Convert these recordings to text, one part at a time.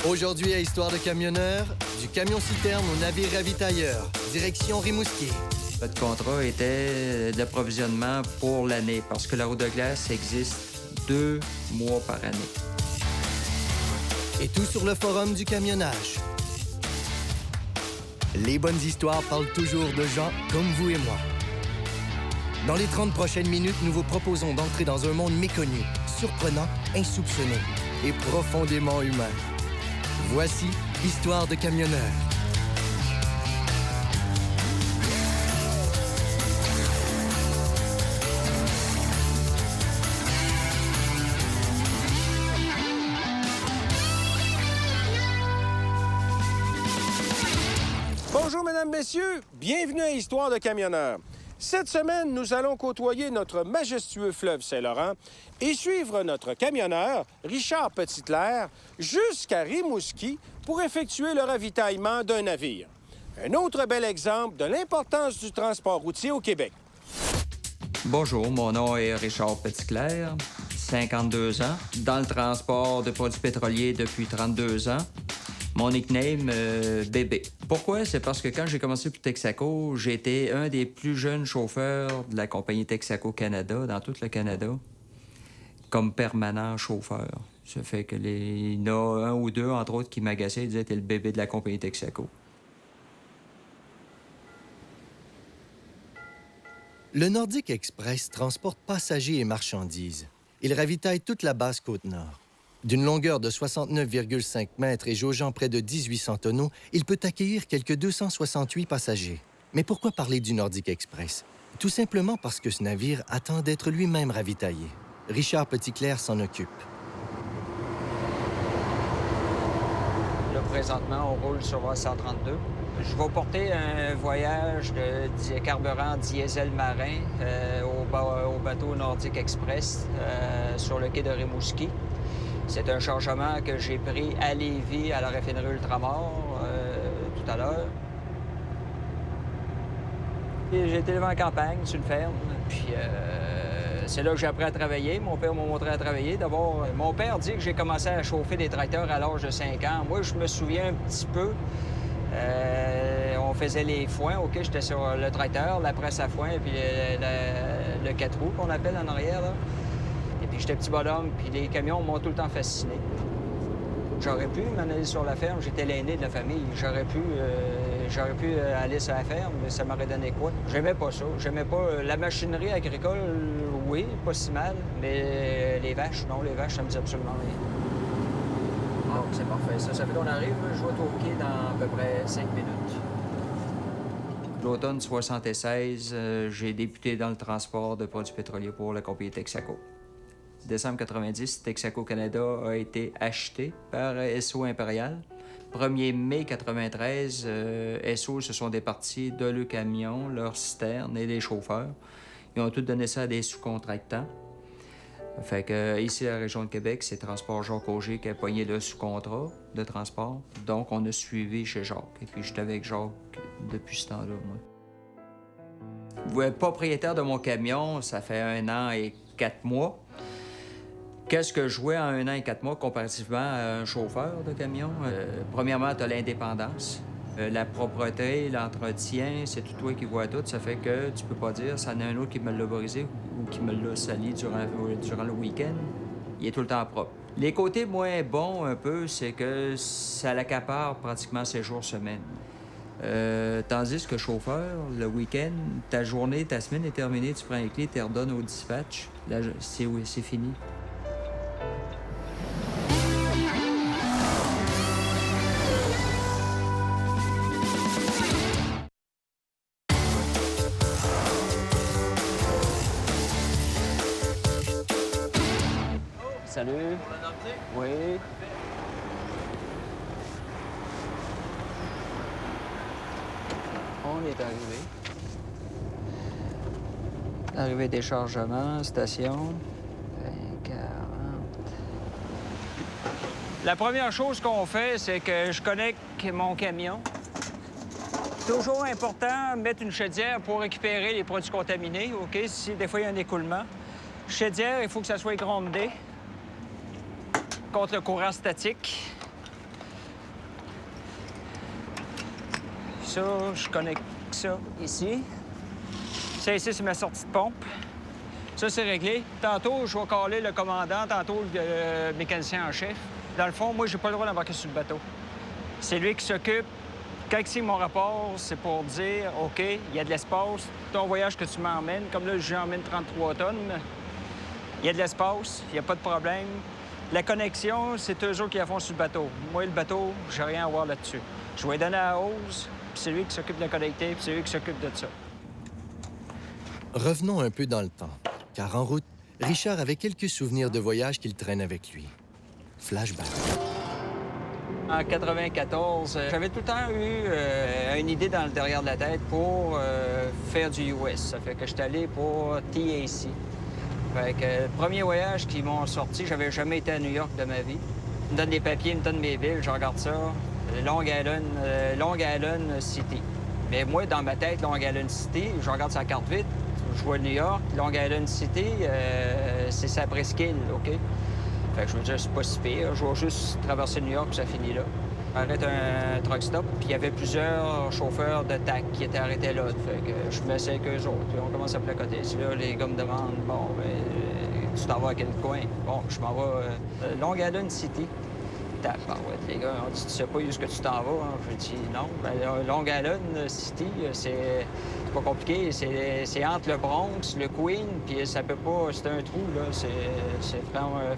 Aujourd'hui, à Histoire de camionneur, du camion-citerne au navire ravitailleur, direction Rimouski. Notre contrat était d'approvisionnement pour l'année parce que la route de glace existe 2 mois par année. Et tout sur le forum du camionnage. Les bonnes histoires parlent toujours de gens comme vous et moi. Dans les 30 prochaines minutes, nous vous proposons d'entrer dans un monde méconnu, surprenant, insoupçonné et profondément humain. Voici Histoire de camionneur. Bonjour, mesdames, messieurs. Bienvenue à Histoire de camionneur. Cette semaine, nous allons côtoyer notre majestueux fleuve Saint-Laurent et suivre notre camionneur, Richard Petitclerc, jusqu'à Rimouski pour effectuer le ravitaillement d'un navire. Un autre bel exemple de l'importance du transport routier au Québec. Bonjour, mon nom est Richard Petitclerc, 52 ans, dans le transport de produits pétroliers depuis 32 ans. Mon nickname, Bébé. Pourquoi? C'est parce que quand j'ai commencé pour Texaco, j'ai été un des plus jeunes chauffeurs de la compagnie Texaco Canada, dans tout le Canada, comme permanent chauffeur. Ça fait que il y en a un ou deux, entre autres, qui m'agaçaient et disaient « T'es le bébé de la compagnie Texaco ». Le Nordic Express transporte passagers et marchandises. Il ravitaille toute la basse Côte-Nord. D'une longueur de 69,5 mètres et jaugeant près de 1800 tonneaux, il peut accueillir quelques 268 passagers. Mais pourquoi parler du Nordic Express? Tout simplement parce que ce navire attend d'être lui-même ravitaillé. Richard Petitclerc s'en occupe. Là, présentement, on roule sur la 132. Je vais porter un voyage de carburant diesel marin au bateau Nordic Express sur le quai de Rimouski. C'est un chargement que j'ai pris à Lévis, à la raffinerie Ultramar, tout à l'heure. J'ai été élevé en campagne, sur une ferme, puis c'est là que j'ai appris à travailler. Mon père m'a montré à travailler. D'abord, mon père dit que j'ai commencé à chauffer des tracteurs à l'âge de 5 ans. Moi, je me souviens un petit peu. On faisait les foins, OK, j'étais sur le tracteur, la presse à foin, puis le 4 roues qu'on appelle en arrière, là. Et puis j'étais petit bonhomme, puis les camions m'ont tout le temps fasciné. J'aurais pu m'en aller sur la ferme, j'étais l'aîné de la famille. J'aurais pu aller sur la ferme, mais ça m'aurait donné quoi? J'aimais pas ça. J'aimais pas la machinerie agricole, oui, pas si mal, mais les vaches, non, les vaches, ça me dit absolument rien. Donc, c'est parfait. Ça fait qu'on arrive, je vais toquer dans à peu près 5 minutes. L'automne 76, j'ai débuté dans le transport de produits pétroliers pour la compagnie Texaco. Décembre 90, Texaco Canada a été acheté par SO Impérial. 1er mai 93, SO se sont départis de leurs camions, leurs citernes et les chauffeurs. Ils ont tout donné ça à des sous-contractants. Fait que ici, à la région de Québec, c'est Transport Jacques Auger qui a pogné le sous-contrat de transport. Donc, on a suivi chez Jacques. Et puis, j'étais avec Jacques depuis ce temps-là, moi. Propriétaire de mon camion, ça fait 1 an et 4 mois. Qu'est-ce que je jouais en 1 an et 4 mois comparativement à un chauffeur de camion? Premièrement, tu as l'indépendance. La propreté, l'entretien, c'est tout toi qui vois tout. Ça fait que tu peux pas dire « ça en a un autre qui me l'a brisé ou qui me l'a sali durant le week-end ». Il est tout le temps propre. Les côtés moins bons, un peu, c'est que ça l'accapare pratiquement 7 jours semaine. Tandis que chauffeur, le week-end, ta journée, ta semaine est terminée, tu prends les clés, tu les redonnes au dispatch. Là, c'est fini. Salut. Oui. On est arrivé. Arrivée des chargements, station. 40. La première chose qu'on fait, c'est que je connecte mon camion. Toujours important de mettre une chaudière pour récupérer les produits contaminés, OK? Si des fois il y a un écoulement. Chaudière, il faut que ça soit grondé contre le courant statique. ça, je connecte ça ici. Ça, ici, c'est ma sortie de pompe. Ça, c'est réglé. Tantôt, je vais caler le commandant, tantôt, le mécanicien en chef. Dans le fond, moi, j'ai pas le droit d'embarquer sur le bateau. C'est lui qui s'occupe. Quand c'est mon rapport, c'est pour dire, OK, il y a de l'espace. Ton voyage que tu m'emmènes, comme là, j'emmène 33 tonnes, il y a de l'espace, il n'y a pas de problème. La connexion, c'est eux autres qui la font sur le bateau. Moi, le bateau, j'ai rien à voir là-dessus. Je vais lui donner la hausse, puis c'est lui qui s'occupe de la connecter, puis c'est lui qui s'occupe de ça. Revenons un peu dans le temps, car en route, Richard avait quelques souvenirs de voyage qu'il traîne avec lui. Flashback. En 94, j'avais tout le temps eu une idée dans le derrière de la tête pour faire du US. Ça fait que j'étais allé pour TAC. Fait que le premier voyage qu'ils m'ont sorti, j'avais jamais été à New York de ma vie. Ils me donnent des papiers, ils me donnent mes villes, je regarde ça. Long Island City. Mais moi, dans ma tête, Long Island City, je regarde sa carte vite, je vois New York, Long Island City, c'est sa presqu'île, OK? Fait que je me disais, c'est pas si pire. Je vais juste traverser New York, puis ça finit là. J'arrête un truck stop, puis il y avait plusieurs chauffeurs de TAC qui étaient arrêtés là. Fait que je me laissais avec eux autres. Puis on commence à placoter. C'est là, les gars me demandent, bon, tu t'en vas à quel coin? Bon, je m'en vais Long Island City. Tabarouette, les gars, on dit, tu sais pas où est-ce que tu t'en vas? Hein? Je dis, non. Ben, Long Island City, c'est pas compliqué. C'est entre le Bronx, le Queen, puis ça peut pas... C'est un trou, là.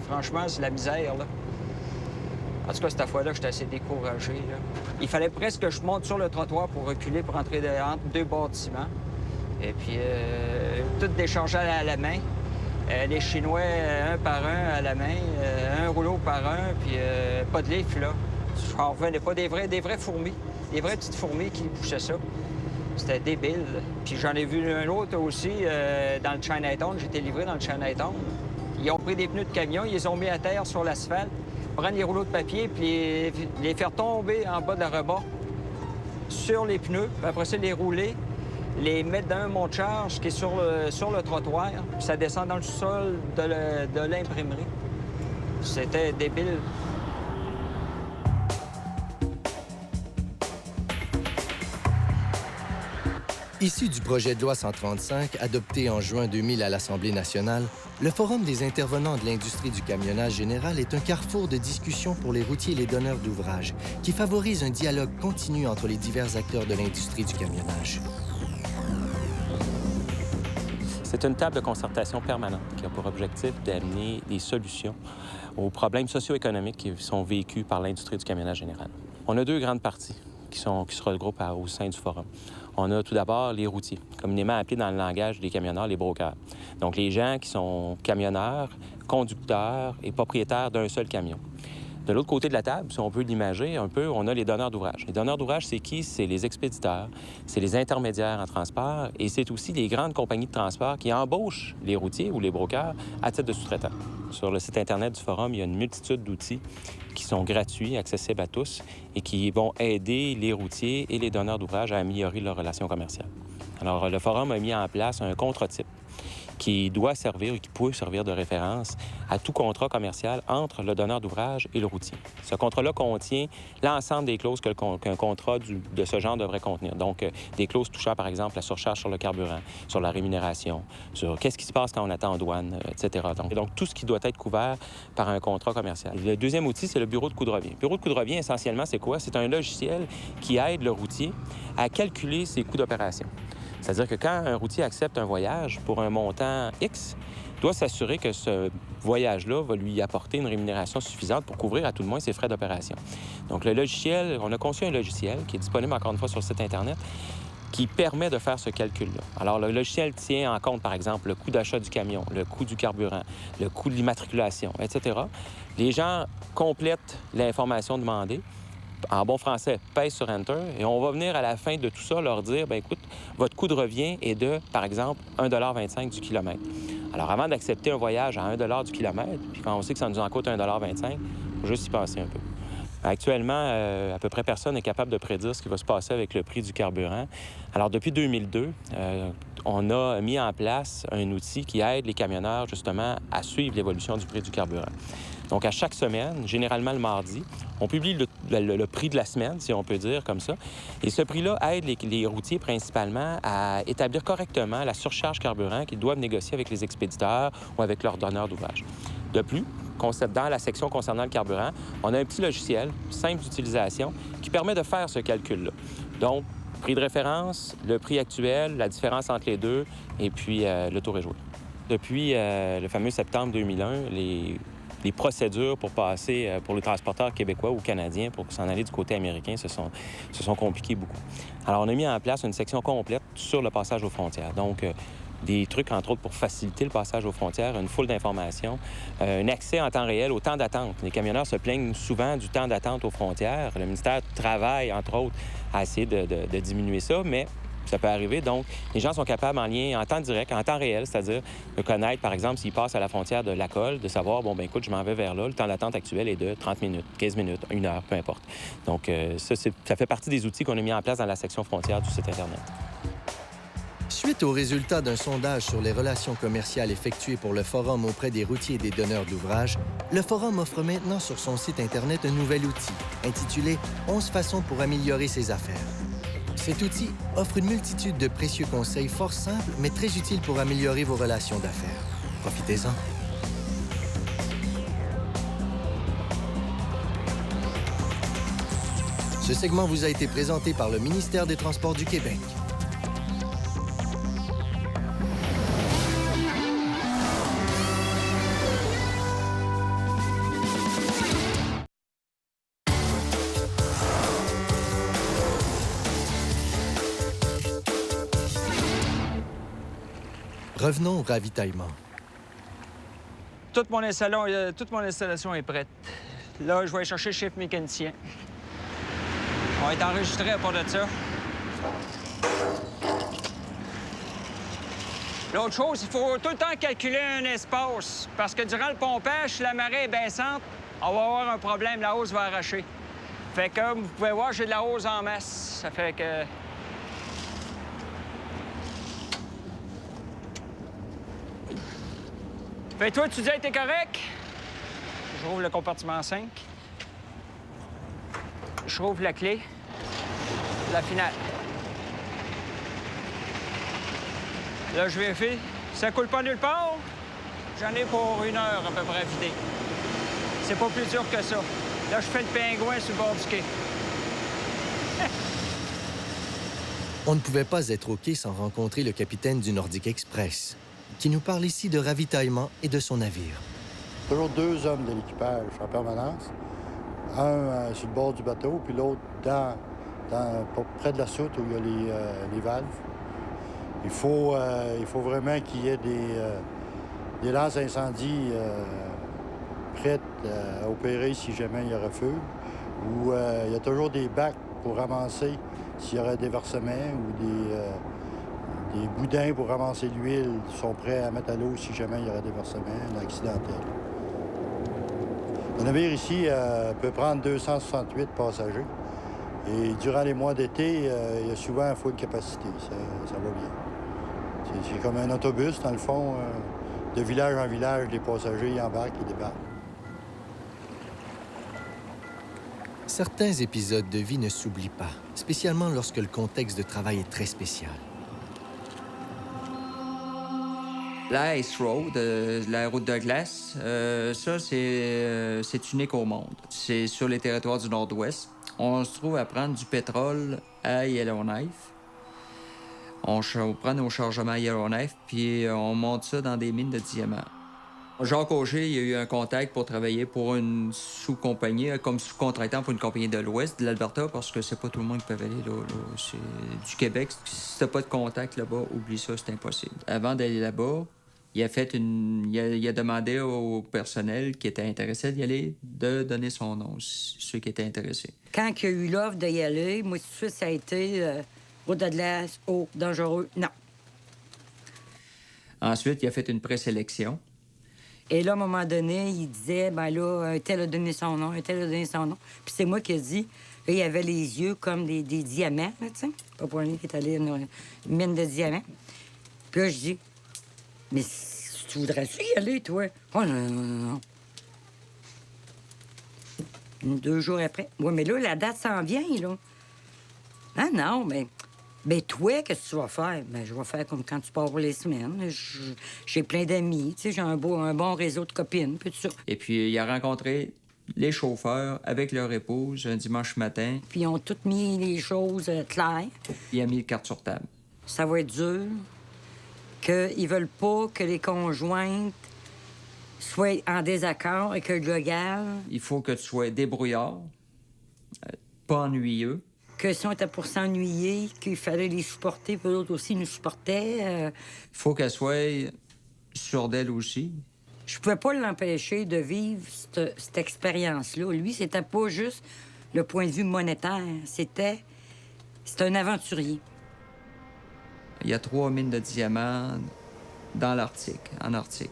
Franchement, c'est la misère, là. En tout cas, cette fois-là, j'étais assez découragé, là. Il fallait presque que je monte sur le trottoir pour reculer, pour entrer entre deux bâtiments. Et puis, tout déchargé à la main. Les Chinois, un par un à la main, un rouleau par un, puis pas de livre, là. Je n'en revenais pas, des vraies fourmis, des vraies petites fourmis qui poussaient ça. C'était débile. Puis j'en ai vu un autre aussi dans le Chinatown. J'étais livré dans le Chinatown. Ils ont pris des pneus de camion, ils les ont mis à terre sur l'asphalte, prendre les rouleaux de papier, puis les faire tomber en bas de la rebord sur les pneus, puis après ça, les rouler, les mettre dans un monte-charge qui est sur le trottoir, puis ça descend dans le sol de l'imprimerie. C'était débile. Issu du projet de loi 135, adopté en juin 2000 à l'Assemblée nationale, le Forum des intervenants de l'industrie du camionnage général est un carrefour de discussion pour les routiers et les donneurs d'ouvrage, qui favorise un dialogue continu entre les divers acteurs de l'industrie du camionnage. C'est une table de concertation permanente qui a pour objectif d'amener des solutions aux problèmes socio-économiques qui sont vécus par l'industrie du camionnage général. On a deux grandes parties qui se regroupent au sein du forum. On a tout d'abord les routiers, communément appelés dans le langage des camionneurs les brokers. Donc les gens qui sont camionneurs, conducteurs et propriétaires d'un seul camion. De l'autre côté de la table, si on peut l'imager un peu, on a les donneurs d'ouvrage. Les donneurs d'ouvrage, c'est qui? C'est les expéditeurs, c'est les intermédiaires en transport et c'est aussi les grandes compagnies de transport qui embauchent les routiers ou les brokers à titre de sous-traitants. Sur le site Internet du Forum, il y a une multitude d'outils qui sont gratuits, accessibles à tous et qui vont aider les routiers et les donneurs d'ouvrage à améliorer leurs relations commerciales. Alors, le Forum a mis en place un contrat-type qui doit servir et qui peut servir de référence à tout contrat commercial entre le donneur d'ouvrage et le routier. Ce contrat-là contient l'ensemble des clauses qu'un contrat de ce genre devrait contenir. Donc, des clauses touchant, par exemple, la surcharge sur le carburant, sur la rémunération, sur qu'est-ce qui se passe quand on attend en douane, etc. Donc, tout ce qui doit être couvert par un contrat commercial. Le deuxième outil, c'est le bureau de coût de revient. Le bureau de coût de revient, essentiellement, c'est quoi? C'est un logiciel qui aide le routier à calculer ses coûts d'opération. C'est-à-dire que quand un routier accepte un voyage pour un montant X, il doit s'assurer que ce voyage-là va lui apporter une rémunération suffisante pour couvrir à tout le moins ses frais d'opération. Donc, le logiciel, on a conçu un logiciel qui est disponible encore une fois sur le site Internet qui permet de faire ce calcul-là. Alors, le logiciel tient en compte, par exemple, le coût d'achat du camion, le coût du carburant, le coût de l'immatriculation, etc. Les gens complètent l'information demandée. En bon français, pèse sur Enter, et on va venir à la fin de tout ça leur dire, bien écoute, votre coût de revient est de, par exemple, 1,25 $ du kilomètre. Alors, avant d'accepter un voyage à 1 $ du kilomètre, puis quand on sait que ça nous en coûte 1,25 $, il faut juste y penser un peu. Actuellement, à peu près personne n'est capable de prédire ce qui va se passer avec le prix du carburant. Alors, depuis 2002, on a mis en place un outil qui aide les camionneurs, justement, à suivre l'évolution du prix du carburant. Donc, à chaque semaine, généralement le mardi, on publie le prix de la semaine, si on peut dire comme ça. Et ce prix-là aide les routiers principalement à établir correctement la surcharge carburant qu'ils doivent négocier avec les expéditeurs ou avec leurs donneurs d'ouvrage. De plus, dans la section concernant le carburant, on a un petit logiciel simple d'utilisation qui permet de faire ce calcul-là. Donc, prix de référence, le prix actuel, la différence entre les deux, et puis le tour est joué. Depuis le fameux septembre 2001, les procédures pour passer pour les transporteurs québécois ou canadiens pour s'en aller du côté américain se sont compliquées beaucoup. Alors, on a mis en place une section complète sur le passage aux frontières. Donc, des trucs, entre autres, pour faciliter le passage aux frontières, une foule d'informations, un accès en temps réel au temps d'attente. Les camionneurs se plaignent souvent du temps d'attente aux frontières. Le ministère travaille, entre autres, à essayer de diminuer ça, mais ça peut arriver. Donc, les gens sont capables, en lien, en temps direct, en temps réel, c'est-à-dire de connaître, par exemple, s'ils passent à la frontière de Lacolle, de savoir, bon, bien, écoute, je m'en vais vers là. Le temps d'attente actuel est de 30 minutes, 15 minutes, 1 heure, peu importe. Donc, ça fait partie des outils qu'on a mis en place dans la section frontière du site Internet. Suite aux résultats d'un sondage sur les relations commerciales effectué pour le Forum auprès des routiers et des donneurs d'ouvrages, le Forum offre maintenant sur son site Internet un nouvel outil, intitulé « 11 façons pour améliorer ses affaires ». Cet outil offre une multitude de précieux conseils fort simples, mais très utiles pour améliorer vos relations d'affaires. Profitez-en. Ce segment vous a été présenté par le ministère des Transports du Québec. Revenons au ravitaillement. Toute mon installation est prête. Là, je vais aller chercher le chef mécanicien. On va être enregistré à part de ça. L'autre chose, il faut tout le temps calculer un espace. Parce que durant le pompage, si la marée est baissante, on va avoir un problème, la hausse va arracher. Fait que, comme vous pouvez voir, j'ai de la hausse en masse. Ça fait que... Fait toi, tu dis que t'es correct? Je rouvre le compartiment 5. Je rouvre la clé. La finale. Là, je vérifie. Ça coule pas nulle part? J'en ai pour 1 heure à peu près à vider. C'est pas plus dur que ça. Là, je fais le pingouin sur le bord du quai. On ne pouvait pas être au quai sans rencontrer le capitaine du Nordic Express, qui nous parle ici de ravitaillement et de son navire. Toujours 2 hommes de l'équipage en permanence. Un sur le bord du bateau, puis l'autre près de la soute où il y a les valves. Il faut vraiment qu'il y ait des lances incendie prêtes à opérer si jamais il y aurait feu. Ou il y a toujours des bacs pour ramasser s'il y aurait des versements ou des boudins pour ramasser l'huile sont prêts à mettre à l'eau si jamais il y aurait des versements accidentels. Le navire ici peut prendre 268 passagers. Et durant les mois d'été, il y a souvent full capacité. Ça va bien. C'est comme un autobus, dans le fond. De village en village, les passagers embarquent et débarquent. Certains épisodes de vie ne s'oublient pas, spécialement lorsque le contexte de travail est très spécial. La Ice Road, la route de glace, ça, c'est unique au monde. C'est sur les territoires du Nord-Ouest. On se trouve à prendre du pétrole à Yellowknife. On prend nos chargements à Yellowknife, puis on monte ça dans des mines de diamants. Jacques Auger, il a eu un contact pour travailler pour une sous-compagnie, comme sous-contractant pour une compagnie de l'Ouest, de l'Alberta, parce que c'est pas tout le monde qui peut aller là. C'est du Québec. Si t'as pas de contact là-bas, oublie ça, c'est impossible. Avant d'aller là-bas, il a demandé au personnel qui était intéressé d'y aller de donner son nom, ceux qui étaient intéressés. Quand il y a eu l'offre d'y aller, moi, tout de suite, ça a été route de glace, eau, dangereux, non. Ensuite, il a fait une présélection. Et là, à un moment donné, il disait, ben là, un tel a donné son nom, un tel a donné son nom. Puis c'est moi qui ai dit, là, il avait les yeux comme des diamants, tu sais. Pas pour lui qui est allé à une mine de diamants. Puis là, je dis, mais tu voudrais-tu y aller, toi? Oh non, non, non, non. 2 jours après. Oui, mais là, la date s'en vient, là. Ah non, mais... Ben toi, qu'est-ce que tu vas faire? Ben je vais faire comme quand tu pars pour les semaines. J'ai plein d'amis, tu sais, j'ai un bon réseau de copines, puis tout ça. Et puis, il a rencontré les chauffeurs avec leur épouse un dimanche matin. Puis ils ont tous mis les choses claires. Il a mis les cartes sur table. Ça va être dur, qu'ils veulent pas que les conjointes soient en désaccord avec le légal. Il faut que tu sois débrouillard, pas ennuyeux. Que si on était pour s'ennuyer, qu'il fallait les supporter, puis l'autre aussi nous supportait. Il faut qu'elle soit sûre d'elle aussi. Je pouvais pas l'empêcher de vivre cette expérience-là. Lui, c'était pas juste le point de vue monétaire. C'était un aventurier. Il y a 3 mines de diamants dans l'Arctique, en Arctique.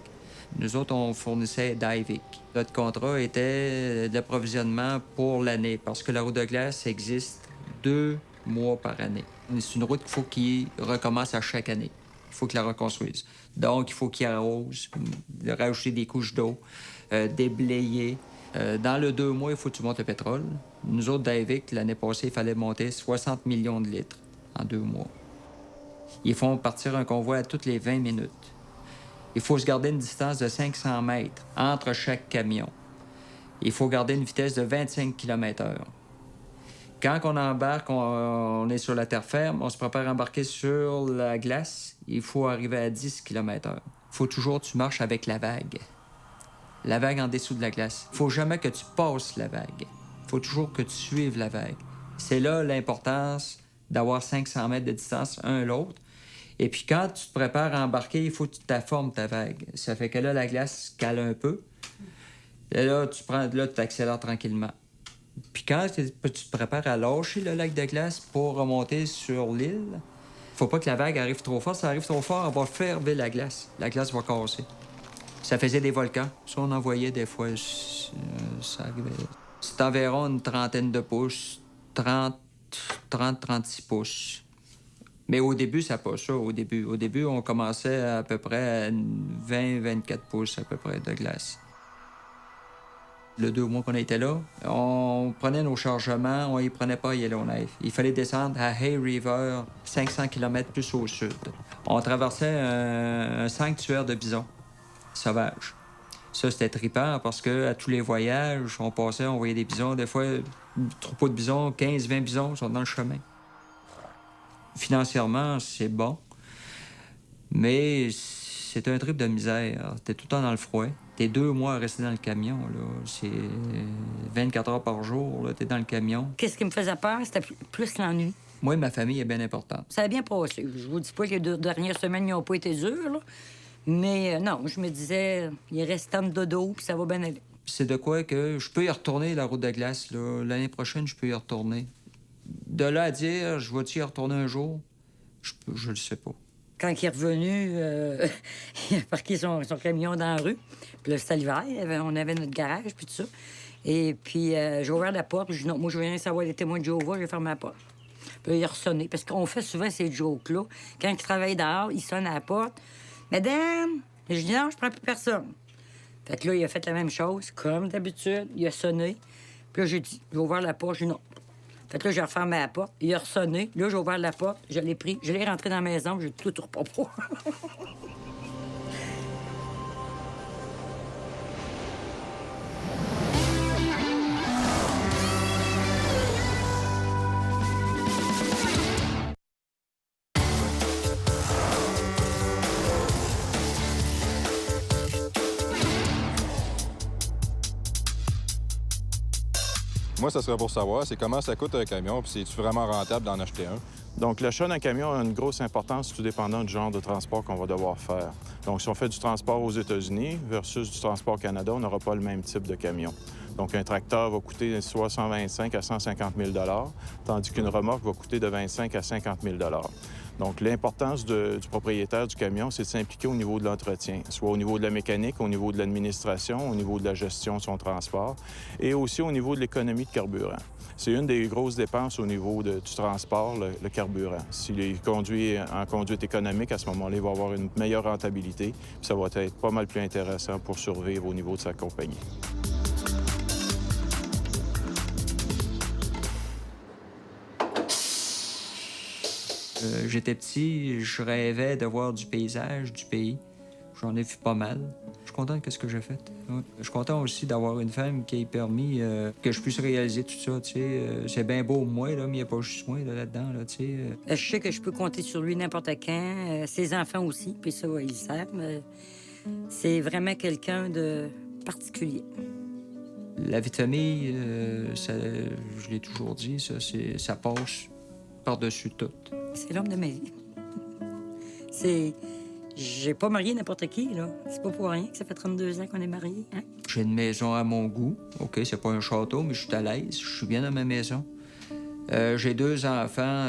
Nous autres, on fournissait d'Ivik. Notre contrat était de l'approvisionnement pour l'année, parce que la route de glace existe 2 mois par année. C'est une route qu'il faut qu'il recommence à chaque année. Il faut qu'il la reconstruise. Donc, il faut qu'il arrose, rajouter des couches d'eau, déblayer. Dans le 2 mois, il faut que tu montes le pétrole. Nous autres, d'Ivik, l'année passée, il fallait monter 60 millions de litres en 2 mois. Ils font partir un convoi à toutes les 20 minutes. Il faut se garder une distance de 500 mètres entre chaque camion. Il faut garder une vitesse de 25 km/h. Quand on embarque, on est sur la terre ferme, on se prépare à embarquer sur la glace, il faut arriver à 10 km/h. Il faut toujours que tu marches avec la vague. La vague en dessous de la glace. Il faut jamais que tu passes la vague. Il faut toujours que tu suives la vague. C'est là l'importance d'avoir 500 mètres de distance un l'autre. Et puis quand tu te prépares à embarquer, il faut que tu t'afformes ta vague. Ça fait que là, la glace cale un peu. Et là, tu accélères tranquillement. Puis quand tu te prépares à lâcher le lac de glace pour remonter sur l'île, faut pas que la vague arrive trop fort. Si ça arrive trop fort, on va faire lever la glace. La glace va casser. Ça faisait des volcans. Ça, on en voyait des fois. Ça arrivait. C'est environ une trentaine de pouces. 30-36 pouces. Mais au début, ça pas ça. Au début, on commençait à peu près à 20-24 pouces à peu près de glace. Le 2 mois qu'on était là, on prenait nos chargements, on y prenait pas à Yellowknife. Il fallait descendre à Hay River, 500 km plus au sud. On traversait un sanctuaire de bisons sauvages. Ça, c'était trippant parce que à tous les voyages, on passait, on voyait des bisons. Des fois, un troupeau de bisons, 15-20 bisons sont dans le chemin. Financièrement, c'est bon, mais c'est un trip de misère. T'es tout le temps dans le froid. T'es 2 mois à rester dans le camion, là. C'est 24 heures par jour, là, t'es dans le camion. Qu'est-ce qui me faisait peur, c'était plus l'ennui. Moi, ma famille est bien importante. Ça a bien passé. Je vous dis pas que les 2 dernières semaines n'ont pas été dures, là. Mais non, je me disais, il reste tant de dodo, puis ça va bien aller. C'est de quoi que je peux y retourner, la route de glace, là. L'année prochaine, je peux y retourner. De là à dire, je vais-tu y retourner un jour? Je le sais pas. Quand il est revenu, il a parqué son camion dans la rue. Puis là, c'était l'hiver, on avait notre garage, puis tout ça. Et puis, j'ai ouvert la porte, puis j'ai dit non, moi, je veux rien savoir des témoins de Jéhovah, j'ai fermé la porte. Puis là, il a ressonné, parce qu'on fait souvent ces jokes-là. Quand il travaille dehors, il sonne à la porte. Madame, je dis non, je prends plus personne. Fait que là, il a fait la même chose, comme d'habitude. Il a sonné. Puis là, j'ai dit, j'ai ouvert la porte, j'ai dit non. Fait que là, j'ai refermé la porte. Il a ressonné. Là, j'ai ouvert la porte. Je l'ai pris. Je l'ai rentré dans la maison. J'ai tout repos. Moi, ça serait pour savoir, c'est comment ça coûte un camion, puis c'est-tu vraiment rentable d'en acheter un? Donc, l'achat d'un camion a une grosse importance, tout dépendant du genre de transport qu'on va devoir faire. Donc, si on fait du transport aux États-Unis versus du transport au Canada, on n'aura pas le même type de camion. Donc, un tracteur va coûter soit 125 à 150 000 tandis qu'une remorque va coûter de 25 à 50 000 Donc, l'importance du propriétaire du camion, c'est de s'impliquer au niveau de l'entretien, soit au niveau de la mécanique, au niveau de l'administration, au niveau de la gestion de son transport et aussi au niveau de l'économie de carburant. C'est une des grosses dépenses au niveau du transport, le carburant. S'il est conduit en conduite économique, à ce moment-là, il va avoir une meilleure rentabilité, puis ça va être pas mal plus intéressant pour survivre au niveau de sa compagnie. J'étais petit, je rêvais de voir du paysage, du pays. J'en ai vu pas mal. Je suis content de ce que j'ai fait. Ouais. Je suis content aussi d'avoir une femme qui ait permis que je puisse réaliser tout ça. C'est bien beau moi, là, mais il n'y a pas juste moi là-dedans. Là, je sais que je peux compter sur lui n'importe quand. Ses enfants aussi, puis ça, ils le savent. C'est vraiment quelqu'un de particulier. La vie de famille, je l'ai toujours dit, ça passe par-dessus tout. C'est l'homme de ma vie. J'ai pas marié n'importe qui, là. C'est pas pour rien que ça fait 32 ans qu'on est mariés, hein? J'ai une maison à mon goût. OK, c'est pas un château, mais je suis à l'aise. Je suis bien dans ma maison. J'ai 2 enfants.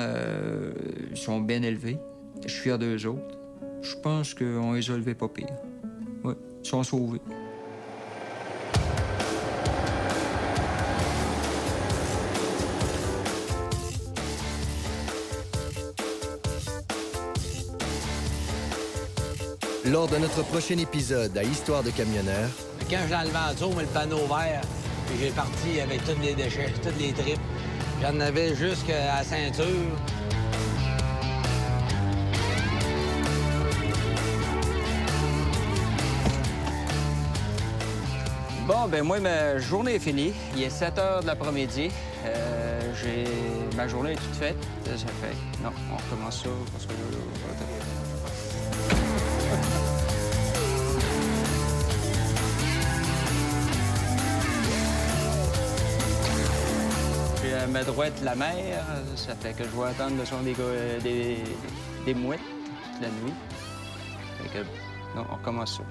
Ils sont bien élevés. Je suis fier d'eux autres. Je pense qu'on les a élevés pas pire. Oui, ils sont sauvés. Lors de notre prochain épisode à Histoire de camionneurs... Quand j'ai enlevé en dessous, le panneau vert, puis j'ai parti avec tous les déchets, toutes les tripes. J'en avais jusqu'à la ceinture. Bon, ben moi, ma journée est finie. Il est 7 h de l'après-midi. Ma journée est toute faite. Ça fait... Non, on recommence ça parce que... Puis à ma droite, la mer. Ça fait que je vais attendre le son des mouettes toute la nuit. Fait que... Non, on recommence ça.